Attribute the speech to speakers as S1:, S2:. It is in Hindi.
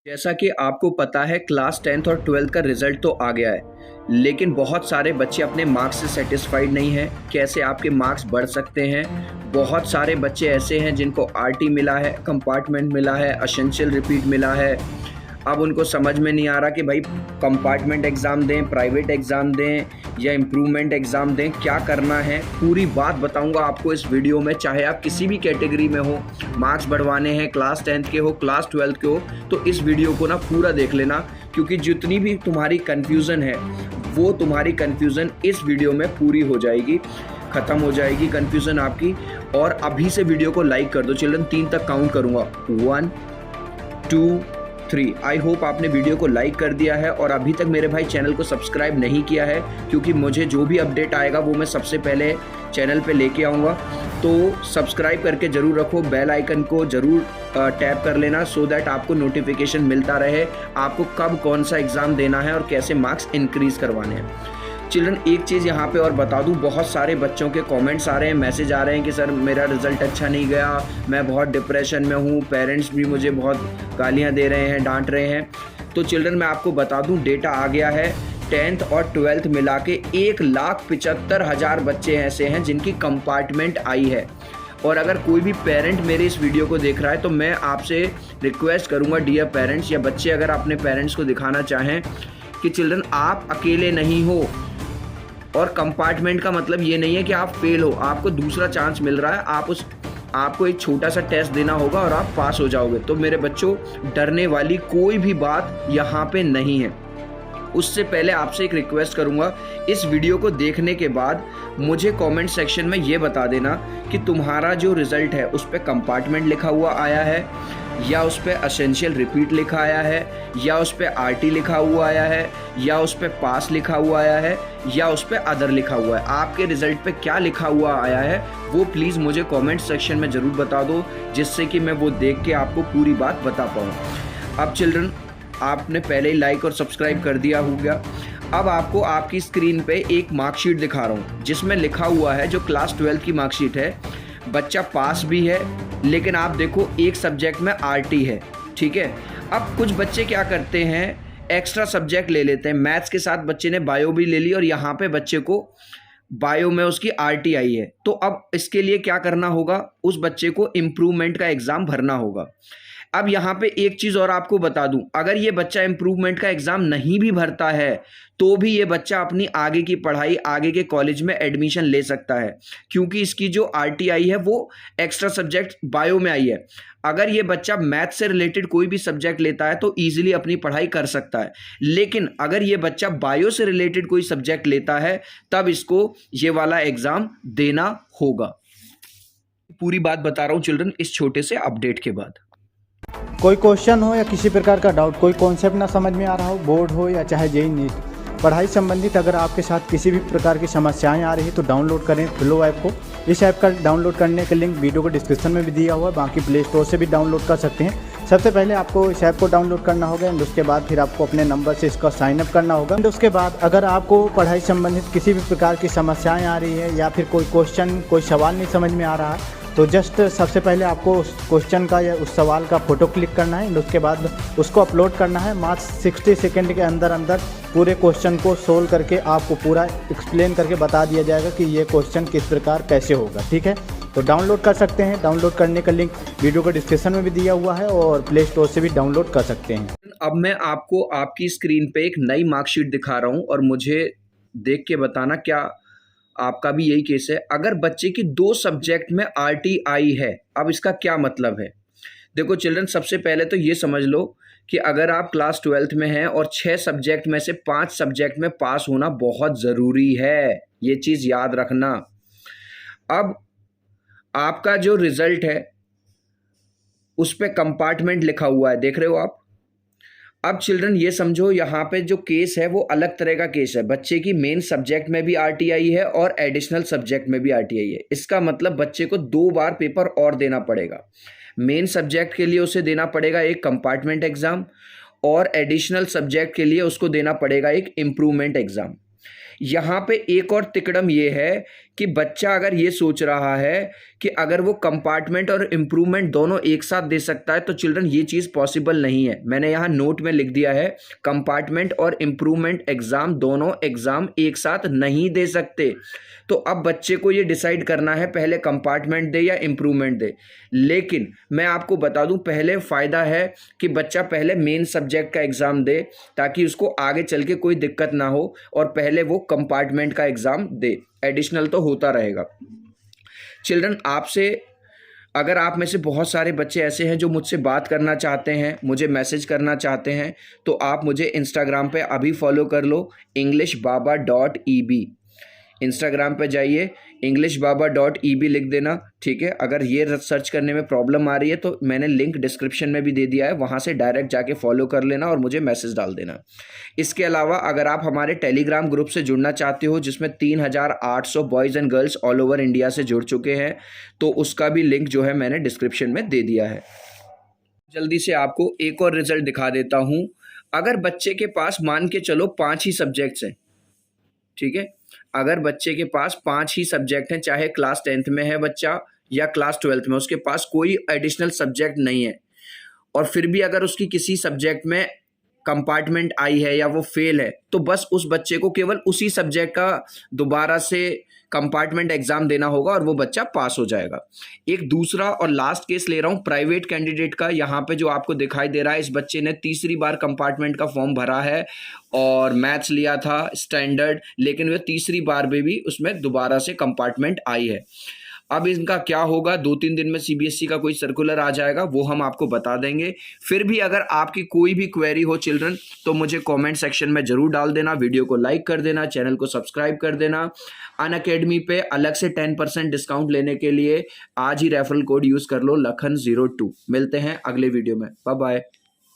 S1: जैसा कि आपको पता है क्लास 10th और 12th का रिजल्ट तो आ गया है, लेकिन बहुत सारे बच्चे अपने मार्क्स से सेटिस्फाइड नहीं हैं। कैसे आपके मार्क्स बढ़ सकते हैं? बहुत सारे बच्चे ऐसे हैं जिनको आरटी मिला है, कंपार्टमेंट मिला है, एसेंशियल रिपीट मिला है। अब उनको समझ में नहीं आ रहा कि भाई कंपार्टमेंट एग्ज़ाम दें, प्राइवेट एग्ज़ाम दें या इम्प्रूवमेंट एग्ज़ाम दें, क्या करना है पूरी बात बताऊंगा आपको इस वीडियो में। चाहे आप किसी भी कैटेगरी में हो, मार्क्स बढ़वाने हैं, क्लास 10th के हो, क्लास 12th के हो, तो इस वीडियो को ना पूरा देख लेना, क्योंकि जितनी भी तुम्हारी कन्फ्यूज़न है वो तुम्हारी कन्फ्यूज़न इस वीडियो में पूरी हो जाएगी, ख़त्म हो जाएगी कन्फ्यूज़न आपकी। और अभी से वीडियो को लाइक कर दो चिल्ड्रन, 3 तक काउंट करूँगा, 1 2 3। आई होप आपने वीडियो को लाइक कर दिया है और अभी तक मेरे भाई चैनल को सब्सक्राइब नहीं किया है, क्योंकि मुझे जो भी अपडेट आएगा वो मैं सबसे पहले चैनल पे लेके आऊँगा। तो सब्सक्राइब करके ज़रूर रखो, बेल आइकन को ज़रूर टैप कर लेना, सो दैट आपको नोटिफिकेशन मिलता रहे आपको कब कौन सा एग्ज़ाम देना है और कैसे मार्क्स इंक्रीज़ करवाने हैं। चिल्ड्रन एक चीज़ यहाँ पे और बता दूँ, बहुत सारे बच्चों के कमेंट्स आ रहे हैं, मैसेज आ रहे हैं कि सर मेरा रिज़ल्ट अच्छा नहीं गया, मैं बहुत डिप्रेशन में हूँ, पेरेंट्स भी मुझे बहुत गालियाँ दे रहे हैं, डांट रहे हैं। तो चिल्ड्रन मैं आपको बता दूँ, डेटा आ गया है, 10th और 12th मिला के 1,75,000 बच्चे ऐसे हैं जिनकी कंपार्टमेंट आई है। और अगर कोई भी पेरेंट मेरे इस वीडियो को देख रहा है तो मैं आपसे रिक्वेस्ट करूँगा, डियर पेरेंट्स या बच्चे अगर अपने पेरेंट्स को दिखाना चाहें कि चिल्ड्रन आप अकेले नहीं हो। और कंपार्टमेंट का मतलब ये नहीं है कि आप फेल हो, आपको दूसरा चांस मिल रहा है, आपको एक छोटा सा टेस्ट देना होगा और आप पास हो जाओगे। तो मेरे बच्चों, डरने वाली कोई भी बात यहाँ पे नहीं है। उससे पहले आपसे एक रिक्वेस्ट करूँगा, इस वीडियो को देखने के बाद मुझे कमेंट सेक्शन में ये बता देना कि तुम्हारा जो रिज़ल्ट है उस पर कंपार्टमेंट लिखा हुआ आया है, या उस पर एसेंशियल रिपीट लिखा आया है, या उस पर आरटी लिखा हुआ आया है, या उस पर पास लिखा हुआ आया है, या उस पर अदर लिखा हुआ है। आपके रिज़ल्ट पे क्या लिखा हुआ आया है वो प्लीज़ मुझे कमेंट सेक्शन में ज़रूर बता दो, जिससे कि मैं वो देख के आपको पूरी बात बता पाऊँ। अब चिल्ड्रन, आपने पहले ही लाइक और सब्सक्राइब कर दिया होगा। अब आपको आपकी स्क्रीन पे एक मार्कशीट दिखा रहा हूँ जिसमें लिखा हुआ है, जो क्लास 12th की मार्कशीट है, बच्चा पास भी है, लेकिन आप देखो एक सब्जेक्ट में आरटी है, ठीक है। अब कुछ बच्चे क्या करते हैं, एक्स्ट्रा सब्जेक्ट ले लेते हैं, मैथ्स के साथ बच्चे ने बायो भी ले ली और यहाँ पे बच्चे को बायो में उसकी आरटी आई है। तो अब इसके लिए क्या करना होगा, उस बच्चे को इम्प्रूवमेंट का एग्ज़ाम भरना होगा। अब यहाँ पे एक चीज़ और आपको बता दूं, अगर ये बच्चा इम्प्रूवमेंट का एग्ज़ाम नहीं भी भरता है तो भी ये बच्चा अपनी आगे की पढ़ाई, आगे के कॉलेज में एडमिशन ले सकता है, क्योंकि इसकी जो आरटीआई है वो एक्स्ट्रा सब्जेक्ट बायो में आई है। अगर ये बच्चा मैथ से रिलेटेड कोई भी सब्जेक्ट लेता है तो ईजिली अपनी पढ़ाई कर सकता है, लेकिन अगर ये बच्चा बायो से रिलेटेड कोई सब्जेक्ट लेता है तब इसको ये वाला एग्ज़ाम देना होगा। पूरी बात बता रहा हूँ चिल्ड्रन इस छोटे से अपडेट के बाद।
S2: कोई क्वेश्चन हो या किसी प्रकार का डाउट, कोई कॉन्सेप्ट ना समझ में आ रहा हो, बोर्ड हो या चाहे जेईई नीट, पढ़ाई संबंधित अगर आपके साथ किसी भी प्रकार की समस्याएं आ रही है तो डाउनलोड करें फ्लो ऐप को। इस ऐप का डाउनलोड करने का लिंक वीडियो को डिस्क्रिप्शन में भी दिया हुआ है, बाकी प्ले स्टोर से भी डाउनलोड कर सकते हैं। सबसे पहले आपको इस ऐप को डाउनलोड करना होगा एंड उसके बाद फिर आपको अपने नंबर से इसका साइनअप करना होगा। एंड उसके बाद अगर आपको पढ़ाई संबंधित किसी भी प्रकार की समस्याएँ आ रही है या फिर कोई क्वेश्चन, कोई सवाल नहीं समझ में आ रहा है, तो जस्ट सबसे पहले आपको उस क्वेश्चन का या उस सवाल का फ़ोटो क्लिक करना है, उसके बाद उसको अपलोड करना है। मात्र 60 सेकंड के अंदर पूरे क्वेश्चन को सोल्व करके आपको पूरा एक्सप्लेन करके बता दिया जाएगा कि ये क्वेश्चन किस प्रकार कैसे होगा, ठीक है। तो डाउनलोड कर सकते हैं, डाउनलोड करने का लिंक वीडियो के डिस्क्रिप्शन में भी दिया हुआ है और प्ले स्टोर से भी डाउनलोड कर सकते हैं।
S1: अब मैं आपको आपकी स्क्रीन पे एक नई मार्कशीट दिखा रहा हूँ और मुझे देख के बताना क्या आपका भी यही केस है। अगर बच्चे की 2 सब्जेक्ट में आरटीआई है, अब इसका क्या मतलब है? देखो चिल्ड्रन, सबसे पहले तो ये समझ लो कि अगर आप क्लास 12th में हैं और 6 सब्जेक्ट में से 5 सब्जेक्ट में पास होना बहुत ज़रूरी है, ये चीज़ याद रखना। अब आपका जो रिज़ल्ट है उस पर कंपार्टमेंट लिखा हुआ है, देख रहे हो आप। अब चिल्ड्रन ये समझो, यहाँ पे जो केस है वो अलग तरह का केस है। बच्चे की मेन सब्जेक्ट में भी आरटीआई है और एडिशनल सब्जेक्ट में भी आरटीआई है। इसका मतलब बच्चे को 2 बार पेपर और देना पड़ेगा। मेन सब्जेक्ट के लिए उसे देना पड़ेगा एक कंपार्टमेंट एग्ज़ाम और एडिशनल सब्जेक्ट के लिए उसको देना पड़ेगा एक इम्प्रूवमेंट एग्ज़ाम। यहाँ पे एक और तिकड़म ये है कि बच्चा अगर ये सोच रहा है कि अगर वो कंपार्टमेंट और इम्प्रूवमेंट दोनों एक साथ दे सकता है तो चिल्ड्रन ये चीज़ पॉसिबल नहीं है। मैंने यहाँ नोट में लिख दिया है कंपार्टमेंट और इम्प्रूवमेंट एग्ज़ाम दोनों एग्ज़ाम एक साथ नहीं दे सकते। तो अब बच्चे को ये डिसाइड करना है पहले कंपार्टमेंट दे या इम्प्रूवमेंट दे। लेकिन मैं आपको बता दूं पहले फ़ायदा है कि बच्चा पहले मेन सब्जेक्ट का एग्ज़ाम दे ताकि उसको आगे चल के कोई दिक्कत ना हो, और पहले वो कंपार्टमेंट का एग्ज़ाम दे। एडिशनल तो होता रहेगा। चिल्ड्रन, आपसे अगर आप में से बहुत सारे बच्चे ऐसे हैं जो मुझसे बात करना चाहते हैं, मुझे मैसेज करना चाहते हैं, तो आप मुझे इंस्टाग्राम पे अभी फॉलो कर लो, englishbaba.eb। इंस्टाग्राम पे जाइए, englishbaba.eb लिख देना, ठीक है। अगर ये सर्च करने में प्रॉब्लम आ रही है तो मैंने लिंक डिस्क्रिप्शन में भी दे दिया है, वहाँ से डायरेक्ट जाके फॉलो कर लेना और मुझे मैसेज डाल देना। इसके अलावा अगर आप हमारे टेलीग्राम ग्रुप से जुड़ना चाहते हो जिसमें 3800 boys and girls all over India से जुड़ चुके हैं, तो उसका भी लिंक जो है मैंने डिस्क्रिप्शन में दे दिया है। जल्दी से आपको एक और रिजल्ट दिखा देता हूँ। अगर बच्चे के पास मान के चलो 5 ही सब्जेक्ट्स हैं, ठीक है, अगर बच्चे के पास 5 ही सब्जेक्ट हैं, चाहे क्लास 10th में है बच्चा या क्लास 12th में, उसके पास कोई एडिशनल सब्जेक्ट नहीं है, और फिर भी अगर उसकी किसी सब्जेक्ट में कंपार्टमेंट आई है या वो फेल है, तो बस उस बच्चे को केवल उसी सब्जेक्ट का दोबारा से कंपार्टमेंट एग्जाम देना होगा और वो बच्चा पास हो जाएगा। एक दूसरा और लास्ट केस ले रहा हूँ प्राइवेट कैंडिडेट का। यहाँ पे जो आपको दिखाई दे रहा है, इस बच्चे ने तीसरी बार कंपार्टमेंट का फॉर्म भरा है और मैथ्स लिया था स्टैंडर्ड, लेकिन वह तीसरी बार में भी उसमें दोबारा से कंपार्टमेंट आई है। अब इनका क्या होगा, 2-3 दिन में सीबीएसई का कोई सर्कुलर आ जाएगा, वो हम आपको बता देंगे। फिर भी अगर आपकी कोई भी क्वेरी हो चिल्ड्रन, तो मुझे कमेंट सेक्शन में ज़रूर डाल देना, वीडियो को लाइक कर देना, चैनल को सब्सक्राइब कर देना। अनअकैडमी पे अलग से 10% डिस्काउंट लेने के लिए आज ही रेफरल कोड यूज़ कर लो, लखन02। मिलते हैं अगले वीडियो में, बाय बाय।